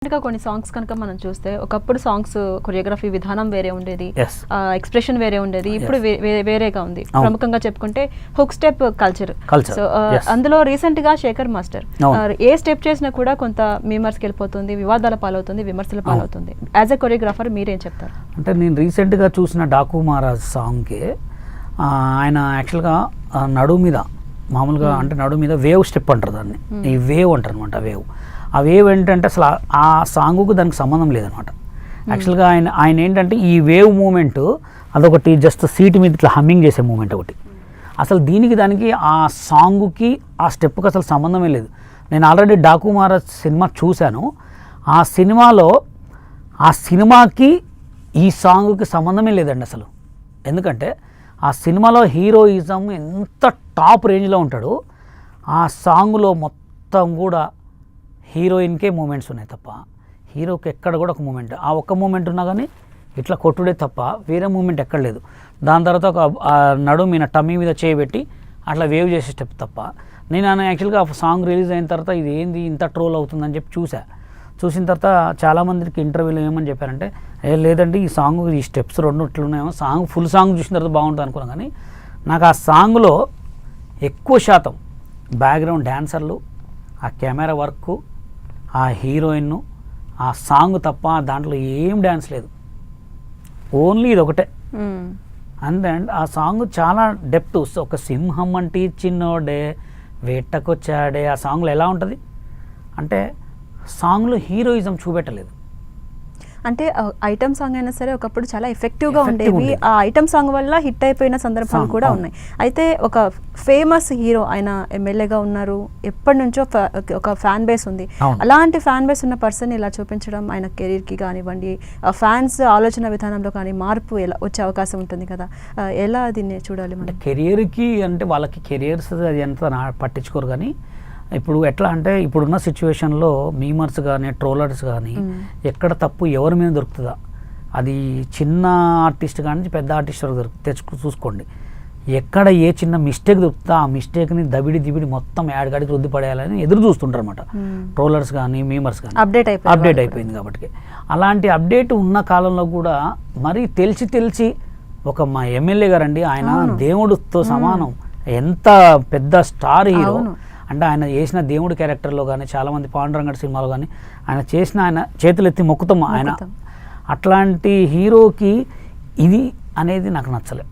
కొన్ని సాంగ్స్ కనుక మనం చూస్తే ఒకప్పుడు సాంగ్స్ కొరియోగ్రఫీ విధానం వేరే ఉండేది, ఎక్స్ప్రెషన్ వేరే ఉండేది, ఇప్పుడు వేరేగా ఉంది. ప్రముఖంగా చెప్పుకుంటే హుక్ స్టెప్ కల్చర్. సో అందులో రీసెంట్ గా శేఖర్ మాస్టర్ ఏ స్టెప్ చేసినా కూడా కొంత మీమర్స్కి వెళ్ళిపోతుంది, వివాదాల పాలవుతుంది, విమర్శల పాలవుతుంది. యాజ్ ఎ కొరియోగ్రాఫర్ మీరేం చెప్తారు? అంటే నేను రీసెంట్గా చూసిన డాకు మహారాజ్ సాంగ్కి ఆయన యాక్చువల్గా నడుము మీద మామూలుగా అంటే నడుము మీద వేవ్ స్టెప్ అంటారు దాన్ని, ఈ వేవ్ అంటారు అనమాట. వేవ్ ఆ వేవ్ ఏంటంటే అసలు ఆ సాంగుకు దానికి సంబంధం లేదనమాట. యాక్చువల్గా ఆయన ఏంటంటే ఈ వేవ్ మూమెంట్ అదొకటి జస్ట్ సీట్ మీద ఇట్లా హమ్మింగ్ చేసే మూమెంట్ ఒకటి. అసలు దానికి ఆ సాంగుకి ఆ స్టెప్కి అసలు సంబంధమే లేదు. నేను ఆల్రెడీ డాకు మహారాజ్ సినిమా చూశాను. ఆ సినిమాకి ఈ సాంగుకి సంబంధమే లేదండి అసలు. ఎందుకంటే ఆ సినిమాలో హీరోయిజం ఎంత టాప్ రేంజ్లో ఉంటాడో ఆ సాంగ్లో మొత్తం కూడా హీరోయిన్కే మూమెంట్స్ ఉన్నాయి తప్ప హీరోకి ఎక్కడ కూడా ఒక మూమెంట్, ఆ ఒక్క మూమెంట్ ఉన్నా కానీ ఇట్లా కొట్టుడే తప్ప వేరే మూమెంట్ ఎక్కడ లేదు. దాని తర్వాత ఒక నడుము మీద టమ్మీ మీద చేయబెట్టి అట్లా వేవ్ చేసే స్టెప్ తప్ప. నేను యాక్చువల్గా ఆ సాంగ్ రిలీజ్ అయిన తర్వాత ఇది ఏంది ఇంత ట్రోల్ అవుతుందని చెప్పి చూసిన తర్వాత చాలామందికి ఇంటర్వ్యూలో ఏమని చెప్పారంటే లేదండి ఈ సాంగ్ ఈ స్టెప్స్ రెండు ఇట్లున్నాయేమో, సాంగ్ ఫుల్ సాంగ్ చూసిన తర్వాత బాగుంటుంది అనుకున్నాను. కానీ నాకు ఆ సాంగ్లో ఎక్కువ శాతం బ్యాక్గ్రౌండ్ డ్యాన్సర్లు, ఆ కెమెరా వర్క్, ఆ హీరోయిన్, ఆ సాంగ్ తప్ప దాంట్లో ఏం డ్యాన్స్ లేదు, ఓన్లీ ఇది ఒకటే. అండ్ ఆ సాంగ్ చాలా డెప్త్. ఒక సింహం అంటే చిన్నోడే వేటకొచ్చాడే ఆ సాంగ్లో ఎలా ఉంటుంది అంటే సాంగ్లో హీరోయిజం చూపెట్టలేదు. అంటే ఐటమ్ సాంగ్ అయినా సరే ఒకప్పుడు చాలా ఎఫెక్టివ్గా ఉండేవి. ఆ ఐటమ్ సాంగ్ వల్ల హిట్ అయిపోయిన సందర్భాలు కూడా ఉన్నాయి. అయితే ఒక ఫేమస్ హీరో ఆయన ఎమ్మెల్యేగా ఉన్నారు, ఎప్పటి నుంచో ఒక ఫ్యాన్ బేస్ ఉంది. అలాంటి ఫ్యాన్ బేస్ ఉన్న పర్సన్ ఇలా చూపించడం ఆయన కెరీర్కి కానివ్వండి, ఫ్యాన్స్ ఆలోచన విధానంలో కానీ మార్పు ఎలా వచ్చే అవకాశం ఉంటుంది కదా, ఎలా దీన్ని చూడాలి? అంటే కెరియర్కి అంటే వాళ్ళకి కెరియర్స్ అది ఎంత పట్టించుకోరు. కానీ ఇప్పుడు ఎట్లా అంటే ఇప్పుడున్న సిచ్యువేషన్లో మీమర్స్ కానీ ట్రోలర్స్ కానీ ఎక్కడ తప్పు ఎవరి మీద దొరుకుతుందా, అది చిన్న ఆర్టిస్ట్ కానీ పెద్ద ఆర్టిస్ట్ వరకు చూసుకోండి. ఎక్కడ ఏ చిన్న మిస్టేక్ దొరుకుతుందో ఆ మిస్టేక్ని దిబిడి మొత్తం యాడ్గాడికి రుద్ది పడేయాలని ఎదురు చూస్తుంటారు అనమాట ట్రోలర్స్ కానీ మీమర్స్ కానీ. అప్డేట్ అయిపోయింది కాబట్టి అలాంటి అప్డేట్ ఉన్న కాలంలో కూడా మరీ తెలిసి ఒక మా ఎమ్మెల్యే గారండి, ఆయన దేవుడితో సమానం, ఎంత పెద్ద స్టార్ హీరో అంటే ఆయన చేసిన దేవుడి క్యారెక్టర్లో కానీ చాలామంది పాండురంగడ్ సినిమాలో కానీ ఆయన చేతులెత్తి మొక్కుతాం ఆయన. అట్లాంటి హీరోకి ఇది అనేది నాకు నచ్చలేదు.